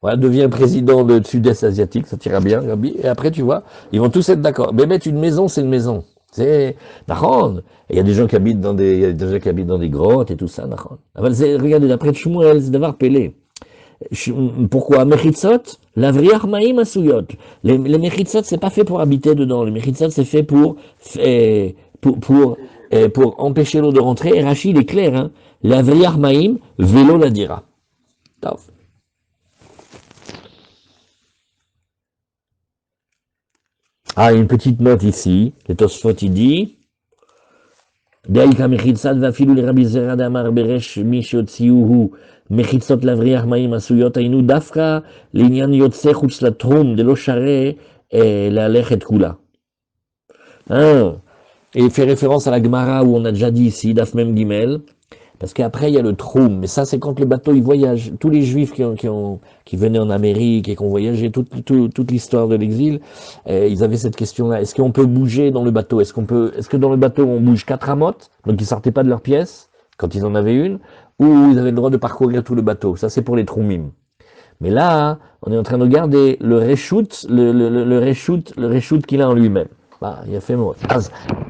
Voilà, deviens président de Sud-Est asiatique, ça t'ira bien, Gabi. Et après, tu vois, ils vont tous être d'accord. Mais mettre une maison, c'est une maison. C'est Nahon. Il y a des gens qui habitent dans des grottes et tout ça, Nahon. Regardez, d'après Shmuel, c'est d'avoir pelé. Pourquoi Mechitzot, la vriach maïm asuyot. Les mechitzot, c'est pas fait pour habiter dedans. Les mechitzot, c'est fait pour empêcher l'eau de rentrer. Et Rachid est clair, hein. La vriach maïm, vélo la dira. Taf. Ah, une petite note ici. Le Tosfot, il dit, Daïka mechitzat vafilu le Rabbi Zera d'Amar beresh mishotziuhu mechitzot lavriach maïm asuyot ainu dafka l'inyan yotse chutz la trum de lo share la lechet kula. Hein? Et il fait référence à la Gemara où on a déjà dit ici, Daf Mem Gimel, parce qu'après il y a le Troum, mais ça c'est quand le bateau il voyage. Tous les Juifs qui venaient en Amérique et qui ont voyagé toute l'histoire de l'exil, ils avaient cette question-là. Est-ce qu'on peut bouger dans le bateau? Est-ce que dans le bateau on bouge 4 amotes, donc ils sortaient pas de leur pièce quand ils en avaient une, ou ils avaient le droit de parcourir tout le bateau? Ça c'est pour les Troumim. Mais là, on est en train de regarder le reshoot, le reshoot qu'il a en lui-même. Ah, il a fait mot.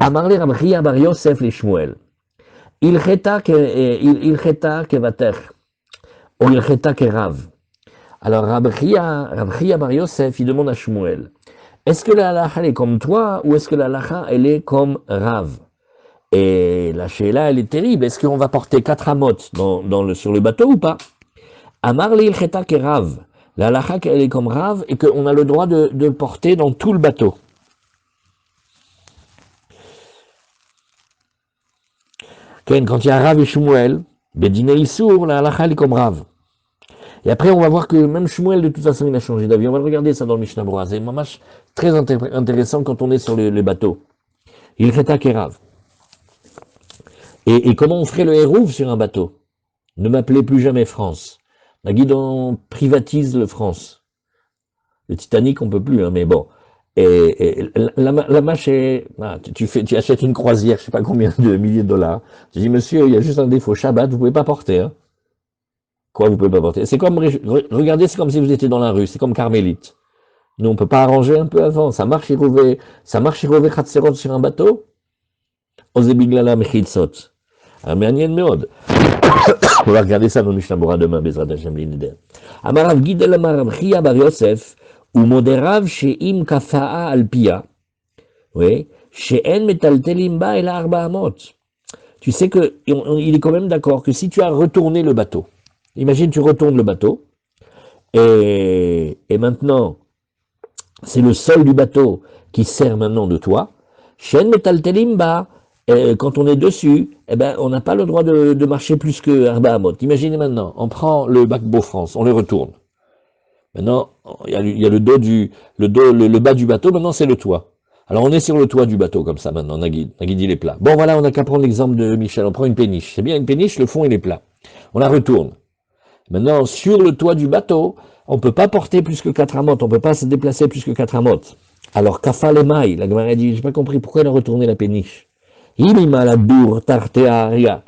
Amarle Rabchia bar Yosef le Shmuel. Il cheta kevater, ou il cheta kerav. Alors Rabchia bar Yosef, il demande à Shmuel, est-ce que la halacha elle est comme toi, ou est-ce que la halacha elle est comme Rav? Et la sheila elle est terrible, est-ce qu'on va porter 4 amotes sur le bateau ou pas? Amarle il cheta kerav. La halacha elle est comme Rav, et qu'on a le droit de porter dans tout le bateau. Quand il y a Rav et Shmuel, Bedine Issour, la halacha est comme Rav. Et après, on va voir que même Shmuel, de toute façon, il a changé d'avis. On va regarder ça dans le Mishnah Berurah. C'est vraiment très intéressant quand on est sur les bateaux. Il cheta Rav. Et comment on ferait le hérouv sur un bateau? Ne m'appelez plus jamais France. La guide, on privatise le France. Le Titanic, on peut plus, hein, mais bon. Et la mâche est, tu achètes une croisière, je sais pas combien de milliers de dollars. Tu dis, monsieur, il y a juste un défaut, Shabbat, vous pouvez pas porter, hein. Quoi, vous pouvez pas porter? C'est comme, regardez, c'est comme si vous étiez dans la rue, c'est comme Carmélite. Nous, on peut pas arranger un peu avant. Ça marche, Khatserot sur un bateau? Ozebiglala Mechitzot. Améanienne Meod. On va regarder ça dans le Mishnah Berurah demain, Bezrat Hashem Lineder. Amarav Gidel Amarav Chia bar Yosef. Ou modérav chez im kafa'a alpia, oui, chez en metaltelimba et la arba amot. Tu sais que il est quand même d'accord que si tu as retourné le bateau, imagine tu retournes le bateau et maintenant c'est le sol du bateau qui sert maintenant de toi. Chez en metaltelimba, quand on est dessus, eh ben on n'a pas le droit de marcher plus que arba amot. Imaginez maintenant, on prend le paquebot France, on le retourne. Maintenant, il y a le bas du bateau, maintenant c'est le toit. Alors on est sur le toit du bateau comme ça maintenant, Nagid il est plat. Bon voilà, on n'a qu'à prendre l'exemple de Michel, on prend une péniche. C'est bien une péniche, le fond il est plat. On la retourne. Maintenant, sur le toit du bateau, on ne peut pas porter plus que 4 amotes, on ne peut pas se déplacer plus que 4 amotes. Alors, Kafal et Maï, la Gemara dit, j'ai pas compris, pourquoi il a retourné la péniche? Ilima la dour tartea.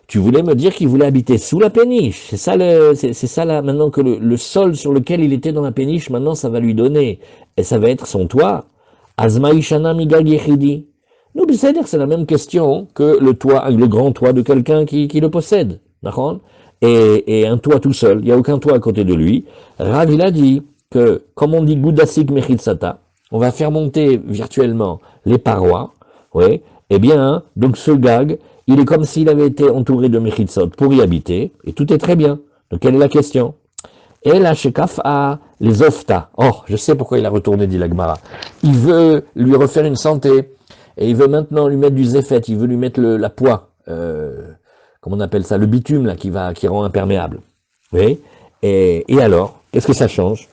Tu voulais me dire qu'il voulait habiter sous la péniche. C'est ça là, maintenant que le sol sur lequel il était dans la péniche, maintenant ça va lui donner, et ça va être son toit. Azmaïshana migag yechidi. Nous, c'est la même question que le toit, le grand toit de quelqu'un qui le possède. D'accord? Et un toit tout seul, il n'y a aucun toit à côté de lui. Rav, il a dit que, comme on dit Gudasik Mechitsata, on va faire monter virtuellement les parois, oui, Eh bien, donc ce gag, il est comme s'il avait été entouré de Mechitsot pour y habiter, et tout est très bien. Donc quelle est la question? Et la Shekaf a les ofta. Oh, je sais pourquoi il a retourné, dit l'Agmara. Il veut lui refaire une santé, et il veut maintenant lui mettre du zéphet, il veut lui mettre la poix, comment on appelle ça, le bitume là, qui rend imperméable. Oui. Et alors, qu'est-ce que ça change?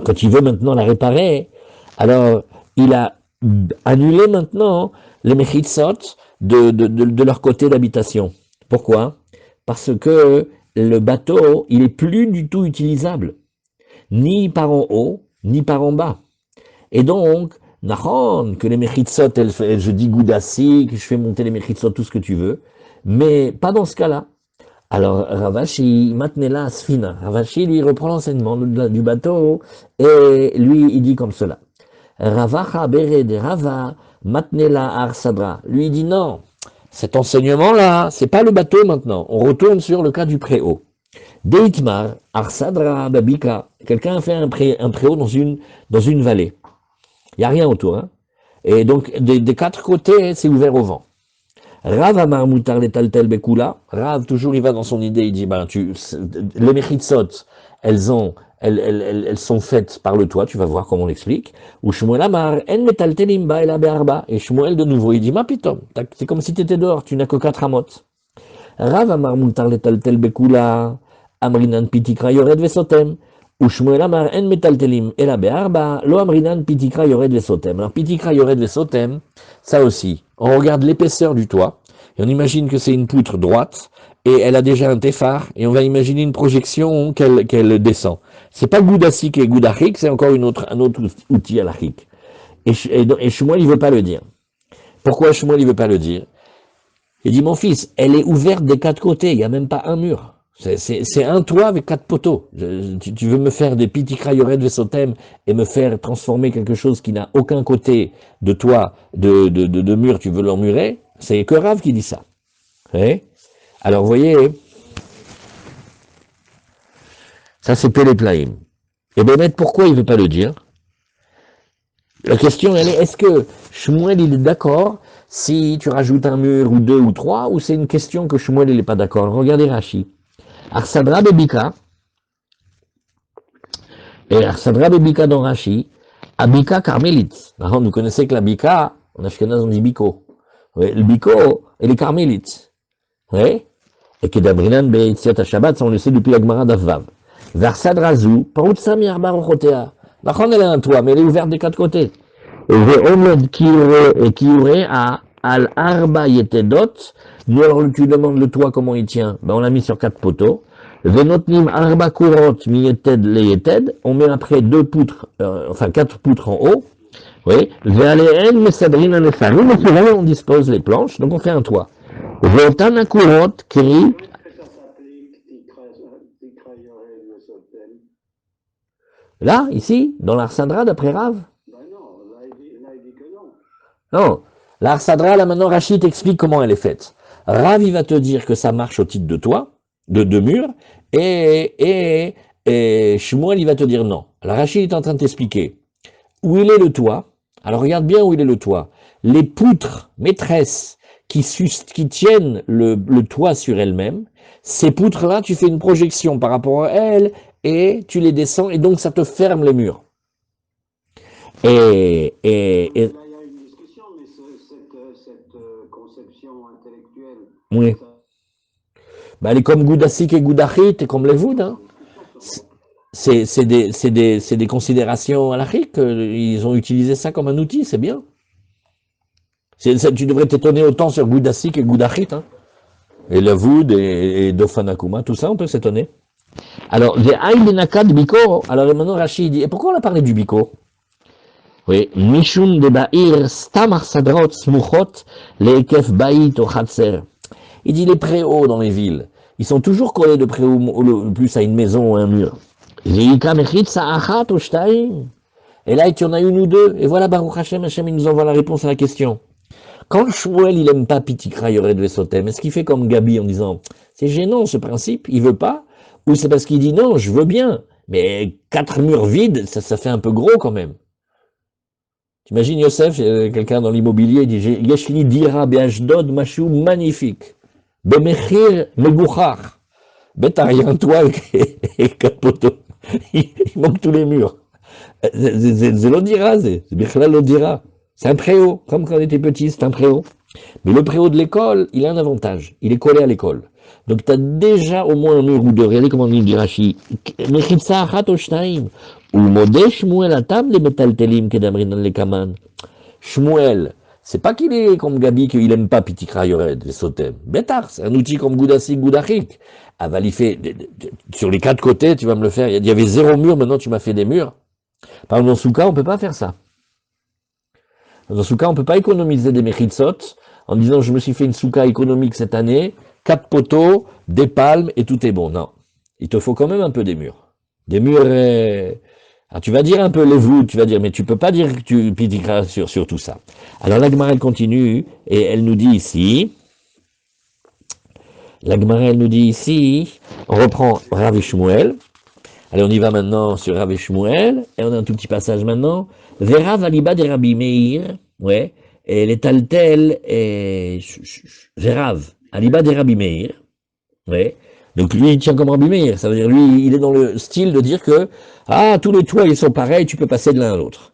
Quand il veut maintenant la réparer, alors il a annulé maintenant les mechitsot de leur côté d'habitation. Pourquoi? Parce que le bateau, il est plus du tout utilisable, ni par en haut, ni par en bas. Et donc, Nahon, que les mechitsot, je dis goudassi, que je fais monter les mechitsot, tout ce que tu veux, mais pas dans ce cas-là. Alors, Ravashi, Matnela Sfina. Ravashi, lui, reprend l'enseignement du bateau, et lui, il dit comme cela. Ravacha bere de Rava, Matnela Arsadra. Lui, il dit non, cet enseignement-là, c'est pas le bateau maintenant. On retourne sur le cas du préau. Deitmar, Arsadra, Babika. Quelqu'un a fait un préau dans une vallée. Il n'y a rien autour, hein. Et donc, des quatre côtés, c'est ouvert au vent. Rav Amar Moutar Letaltel Bekula. Rav, toujours, il va dans son idée, il dit, les Mechitsot, elles sont faites par le toit, tu vas voir comment on l'explique. Ou Shmuel Amar, En Metaltelim Ba Ela Be'arba. Et Shmuel, de nouveau, il dit, ma pitom, c'est comme si tu étais dehors, tu n'as que 4 amot. Rav Amar Moutar Letaltel Bekula. Amrinan Pitikra Yored Vesotem. Ou Shmuel Amar, En Metaltelim Ela Be'arba. Lo Amrinan Pitikra Yored Vesotem. Alors, Pitikra Yored Vesotem, ça aussi, on regarde l'épaisseur du toit, et on imagine que c'est une poutre droite, et elle a déjà un téphar, et on va imaginer une projection qu'elle descend. C'est pas Goudasik et Goudachik, c'est encore un autre outil à l'achik. Et Shmuel, il veut pas le dire. Pourquoi Shmuel, il veut pas le dire? Il dit, mon fils, elle est ouverte des 4 côtés, il n'y a même pas un mur. C'est un toit avec 4 poteaux. Tu veux me faire des pitikra yored vesotem et me faire transformer quelque chose qui n'a aucun côté de toit, de mur, tu veux l'emmurer? C'est que Rav qui dit ça. Oui. Alors, vous voyez, ça c'est Péléplaïm. Et bien, pourquoi il ne veut pas le dire? La question, elle est, est-ce que Shmuel, il est d'accord si tu rajoutes un mur ou 2 ou 3, ou c'est une question que Shmuel, il n'est pas d'accord? Regardez Rashi. Arsadra Bebika, et Arsadra Bebika dans Rashi, Abika Carmélite. Vous connaissez que la Bika, en Ashkenaz on dit Biko. Oui, le Biko, elle est Carmélite. Oui. Et que Dabrinan Beitziat Shabbat, on le sait depuis la Gemara d'Avvav. Versadra Zou, Parut Sami Arba Rochotea. Elle a un toit, mais elle est ouverte des 4 côtés. Et Ve'omed Kiure à Al Arba Yetedot. Nous, alors, tu demandes le toit, comment il tient? Ben, on l'a mis sur 4 poteaux. Venotnim Arba Kurot Miyeted Leyeted. On met après 2 poutres, 4 poutres en haut. Oui. Ve'aleen Mesadrin Nefarim. Et puis là, on dispose les planches. Donc, on fait un toit. Ve'otan Kurot Kri. Là, ici, dans l'Arsadra, d'après Rav. Ben non, là, il dit que non. Non. L'Arsadra, là, maintenant, Rachid t'explique comment elle est faite. Rav, il va te dire que ça marche au titre de toit, de mur, et Shmuel, il va te dire non. Alors, Rachid est en train de t'expliquer où il est le toit. Alors, regarde bien où il est le toit. Les poutres maîtresses qui tiennent le toit sur elles-mêmes, ces poutres-là, tu fais une projection par rapport à elles, et tu les descends, et donc ça te ferme les murs. Là, il y a une discussion, mais cette conception intellectuelle, oui. Bah, elle est comme Goudasik et Goudachit, et comme les Voud. Hein. C'est des considérations halachiques. Ils ont utilisé ça comme un outil, c'est bien. Tu devrais t'étonner autant sur Goudasik et Goudachit. Hein. Et la Voud et Dofanakuma, tout ça, on peut s'étonner. Alors, Biko. Alors maintenant, Rachid dit, et pourquoi on a parlé du Biko? Oui, Mishum de Ba'ir, Stamar Sadrot, Smuchot, Leekef Baït au Khatser. Il dit les préaux dans les villes, ils sont toujours collés de préaux plus à une maison ou à un mur. Et là, tu en as une ou deux, et voilà, Baruch Hashem, Hashem, il nous envoie la réponse à la question. Quand Shmuel, il aime pas Pitikra Yored Vesotem, est-ce qu'il fait comme Gabi en disant, c'est gênant ce principe, il veut pas? Ou c'est parce qu'il dit non, je veux bien, mais 4 murs vides, ça fait un peu gros quand même. T'imagines Yosef, quelqu'un dans l'immobilier, il dit, Yeshli dira be'ashdod mashou magnifique. Bemechir meguchar. T'as rien toi et quatre poteaux. Il manque tous les murs. C'est l'odira, c'est Bichlal l'odira. C'est un préau, comme quand on était petit, c'est un préau. Mais le préau de l'école, il a un avantage, il est collé à l'école. Donc tu as déjà au moins un mur ou deux. Regardez comment il dit Rashi. Mechitsa achat o shnaim. Ulmodeh Shmuel atam le metaltelim kedamrin le kaman. Shmuel, c'est pas qu'il est comme Gabi, qu'il aime pas Pitikra Yored, les sotem. Bétar, c'est un outil comme Goudasik, Goudachik. Aval, il fait, sur les quatre côtés, tu vas me le faire. Il y avait 0 mur, maintenant tu m'as fait des murs. Par exemple, dans Souka, on peut pas faire ça. Dans Souka, on peut pas économiser des mechitsot en disant je me suis fait une Souka économique cette année, 4 poteaux, des palmes et tout est bon. Non. Il te faut quand même un peu des murs. Des murs, ah, tu vas dire un peu les voûtes, tu vas dire, mais tu peux pas dire que tu pitikras sur tout ça. Alors la Gemara, elle continue, et elle nous dit ici, on reprend Rav et Shmuel. Allez, on y va maintenant sur Rav et Shmuel, et on a un tout petit passage maintenant. Vera valiba de Rabbi Meir, ouais, et les taltel, et Verav, aliba de Rabbi Meir, ouais. Donc lui, il tient comme Rabbi Meir, ça veut dire lui, il est dans le style de dire que, ah, tous les toits, ils sont pareils, tu peux passer de l'un à l'autre.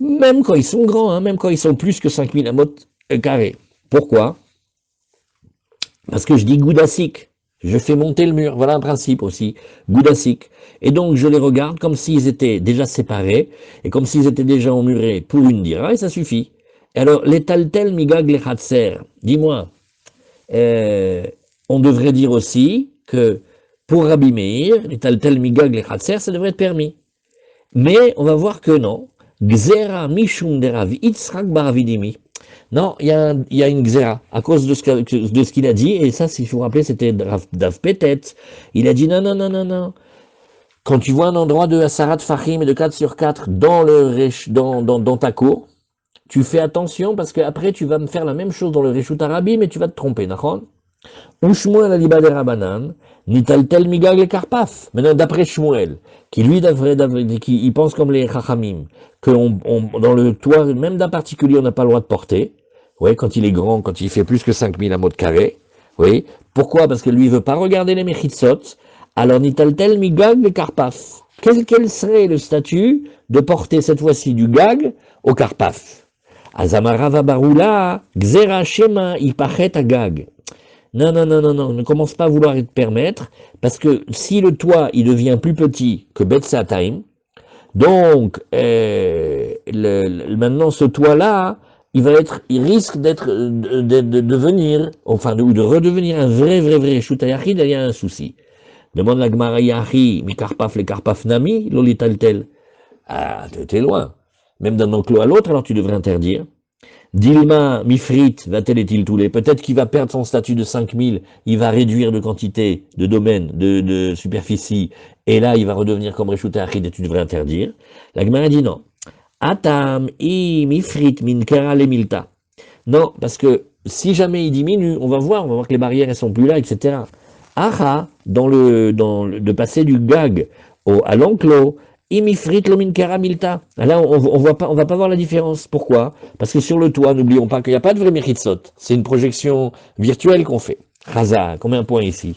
Même quand ils sont grands, hein, même quand ils sont plus que 5000 amot carrés. Pourquoi? Parce que je dis Goudasik, je fais monter le mur, voilà un principe aussi, Goudasik. Et donc je les regarde comme s'ils étaient déjà séparés, et comme s'ils étaient déjà emmurés pour une dira, et ça suffit. Et alors, les taltel migag les khatser, dis-moi, on devrait dire aussi que pour Rabbi Meir, les taltel migag les khatser, ça devrait être permis. Mais on va voir que non. Gzera mishum de Rav Yitzhak baravidimi. Non, il y a une gzera, à cause de ce qu'il a dit, et ça, si vous vous rappelez, c'était Dav Petet. Il a dit non, non, non, non, non. Quand tu vois un endroit de Asarat Fahim et de 4 sur 4 dans ta cour, tu fais attention parce qu'après tu vas me faire la même chose dans le Reshut Arabi, mais tu vas te tromper, d'accord? Ou Shmuel aliba de Rabanan, nitaltel migag le karpaf. Maintenant, d'après Shmuel, qui lui, il pense comme les Chachamim, que dans le toit, même d'un particulier, on n'a pas le droit de porter. Oui, quand il est grand, quand il fait plus que 5000 à mètre carré. Oui. Pourquoi? Parce que lui, il veut pas regarder les Mechitsot. Alors, nitaltel migag le karpaf. Quel serait le statut de porter cette fois-ci du gag au karpaf? Azamarava barula, gzera shema, ipachet agag. Non, non, non, non, non, ne commence pas à vouloir te permettre, parce que si le toit, il devient plus petit que Betsataim, donc, maintenant, ce toit-là, il risque de devenir, enfin, ou de redevenir un vrai Shutayachid, il y a un souci. Demande la Gemara Yahi, mi karpaf, le karpaf nami, lolitaltel. Ah, t'es loin. Même d'un enclos à l'autre, alors tu devrais interdire. Dilma, Mifrit, va-t-elle est-il tous les? Peut-être qu'il va perdre son statut de 5000, il va réduire de quantité, de domaine, de superficie, et là, il va redevenir comme Reshut Achid et tu devrais interdire. La Gemara dit non. Atam, Mifrit, min kara le milta. Non, parce que si jamais il diminue, on va voir que les barrières, elles sont plus là, etc. Aha, de passer du gag à l'enclos, imifrit lomin karamilta. Là, on va pas voir la différence. Pourquoi? Parce que sur le toit, n'oublions pas qu'il n'y a pas de vrai mechitsot. C'est une projection virtuelle qu'on fait. Raza, combien de points ici?